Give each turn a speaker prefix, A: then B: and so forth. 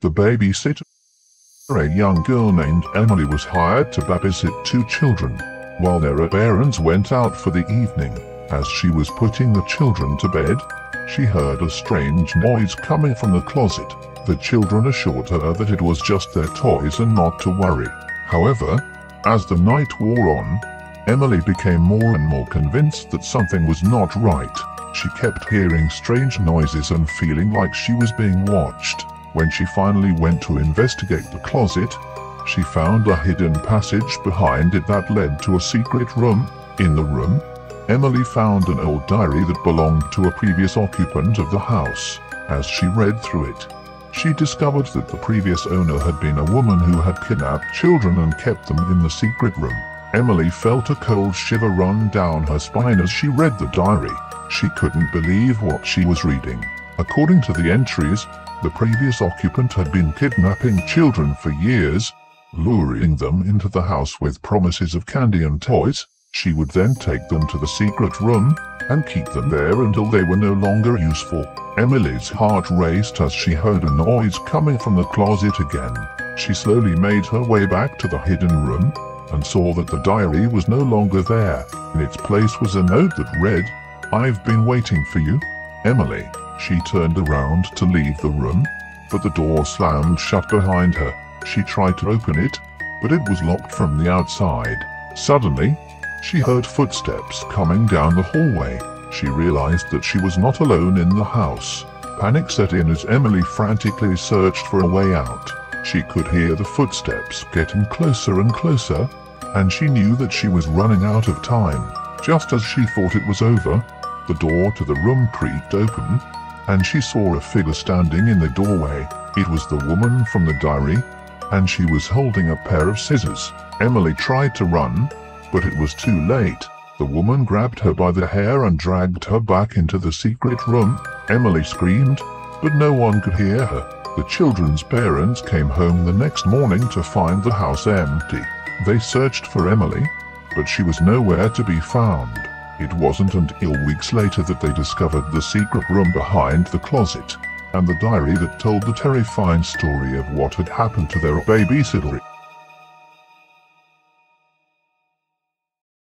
A: The babysitter, a young girl named Emily, was hired to babysit two children, while their parents went out for the evening. As she was putting the children to bed, she heard a strange noise coming from the closet. The children assured her that it was just their toys and not to worry. However, as the night wore on, Emily became more and more convinced that something was not right. She kept hearing strange noises and feeling like she was being watched. When she finally went to investigate the closet, she found a hidden passage behind it that led to a secret room. In the room, Emily found an old diary that belonged to a previous occupant of the house. As she read through it, she discovered that the previous owner had been a woman who had kidnapped children and kept them in the secret room. Emily felt a cold shiver run down her spine as she read the diary. She couldn't believe what she was reading. According to the entries, the previous occupant had been kidnapping children for years, luring them into the house with promises of candy and toys. She would then take them to the secret room and keep them there until they were no longer useful. Emily's heart raced as she heard a noise coming from the closet again. She slowly made her way back to the hidden room and saw that the diary was no longer there. In its place was a note that read, "I've been waiting for you, Emily." She turned around to leave the room, but the door slammed shut behind her. She tried to open it, but it was locked from the outside. Suddenly, she heard footsteps coming down the hallway. She realized that she was not alone in the house. Panic set in as Emily frantically searched for a way out. She could hear the footsteps getting closer and closer, and she knew that she was running out of time. Just as she thought it was over, the door to the room creaked open, and she saw a figure standing in the doorway. It was the woman from the diary, and she was holding a pair of scissors. Emily tried to run, but it was too late. The woman grabbed her by the hair and dragged her back into the secret room. Emily screamed, but no one could hear her. The children's parents came home the next morning to find the house empty. They searched for Emily, but she was nowhere to be found. It wasn't until weeks later that they discovered the secret room behind the closet, and the diary that told the terrifying story of what had happened to their babysitter.